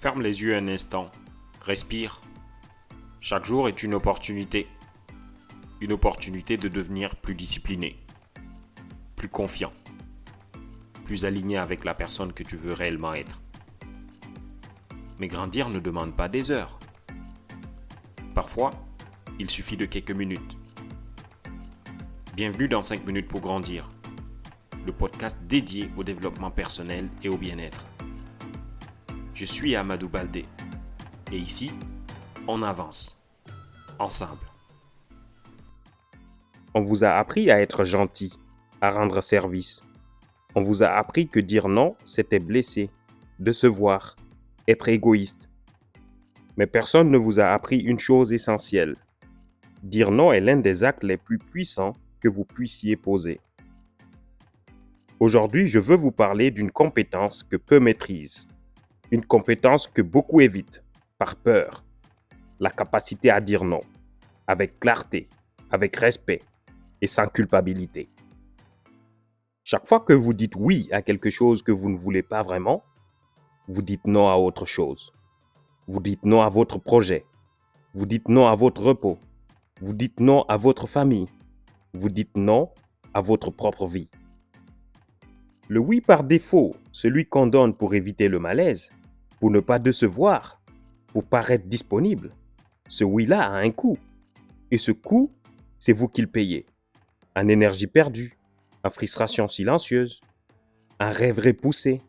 Ferme les yeux un instant. Respire. Chaque jour est une opportunité. Une opportunité de devenir plus discipliné, plus confiant, plus aligné avec la personne que tu veux réellement être. Mais grandir ne demande pas des heures. Parfois, il suffit de quelques minutes. Bienvenue dans 5 minutes pour grandir, le podcast dédié au développement personnel et au bien-être. Je suis Amadou Baldé et ici, on avance, ensemble. On vous a appris à être gentil, à rendre service. On vous a appris que dire non, c'était blesser, décevoir, être égoïste. Mais personne ne vous a appris une chose essentielle. Dire non est l'un des actes les plus puissants que vous puissiez poser. Aujourd'hui, je veux vous parler d'une compétence que peu maîtrisent. Une compétence que beaucoup évitent, par peur. La capacité à dire non, avec clarté, avec respect et sans culpabilité. Chaque fois que vous dites oui à quelque chose que vous ne voulez pas vraiment, vous dites non à autre chose. Vous dites non à votre projet. Vous dites non à votre repos. Vous dites non à votre famille. Vous dites non à votre propre vie. Le oui par défaut, celui qu'on donne pour éviter le malaise, pour ne pas décevoir, pour paraître disponible, ce oui-là a un coût. Et ce coût, c'est vous qui le payez. En énergie perdue, en frustration silencieuse, en rêve repoussé.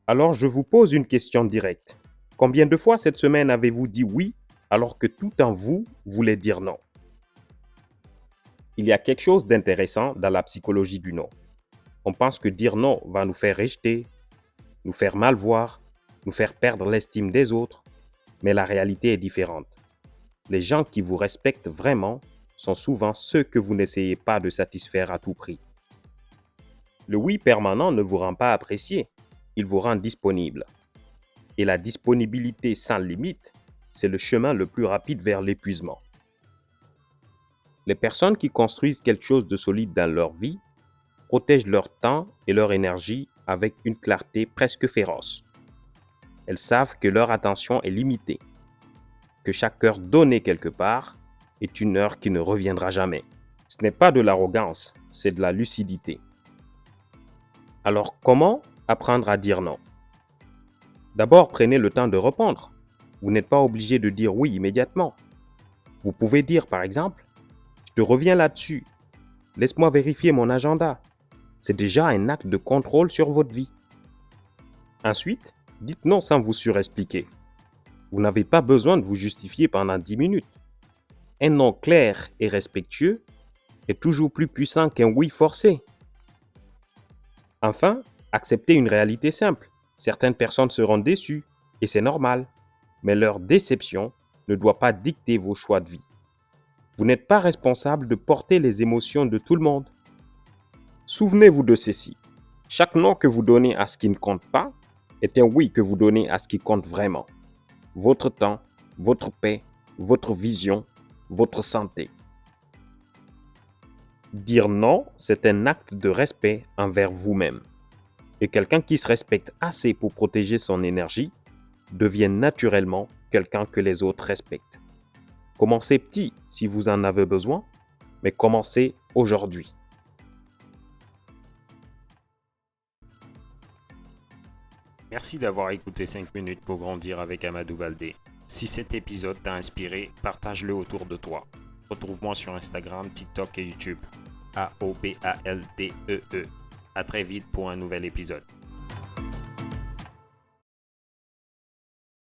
Alors je vous pose une question directe. Combien de fois cette semaine avez-vous dit oui alors que tout en vous voulait dire non? Il y a quelque chose d'intéressant dans la psychologie du non. On pense que dire non va nous faire rejeter, nous faire mal voir, nous faire perdre l'estime des autres, mais la réalité est différente. Les gens qui vous respectent vraiment sont souvent ceux que vous n'essayez pas de satisfaire à tout prix. Le oui permanent ne vous rend pas apprécié, il vous rend disponible. Et la disponibilité sans limite, c'est le chemin le plus rapide vers l'épuisement. Les personnes qui construisent quelque chose de solide dans leur vie protègent leur temps et leur énergie avec une clarté presque féroce. Elles savent que leur attention est limitée, que chaque heure donnée quelque part est une heure qui ne reviendra jamais. Ce n'est pas de l'arrogance, c'est de la lucidité. Alors comment apprendre à dire non? D'abord, prenez le temps de répondre. Vous n'êtes pas obligé de dire oui immédiatement. Vous pouvez dire par exemple, je te reviens là-dessus. Laisse-moi vérifier mon agenda. C'est déjà un acte de contrôle sur votre vie. Ensuite, dites non sans vous surexpliquer. Vous n'avez pas besoin de vous justifier pendant 10 minutes. Un non clair et respectueux est toujours plus puissant qu'un oui forcé. Enfin, acceptez une réalité simple. Certaines personnes seront déçues, et c'est normal. Mais leur déception ne doit pas dicter vos choix de vie. Vous n'êtes pas responsable de porter les émotions de tout le monde. Souvenez-vous de ceci. Chaque non que vous donnez à ce qui ne compte pas est un oui que vous donnez à ce qui compte vraiment. Votre temps, votre paix, votre vision, votre santé. Dire non, c'est un acte de respect envers vous-même. Et quelqu'un qui se respecte assez pour protéger son énergie devient naturellement quelqu'un que les autres respectent. Commencez petit si vous en avez besoin, mais commencez aujourd'hui. Merci d'avoir écouté 5 minutes pour grandir avec Amadou Baldé. Si cet épisode t'a inspiré, partage-le autour de toi. Retrouve-moi sur Instagram, TikTok et YouTube. AOBALDEE. À très vite pour un nouvel épisode.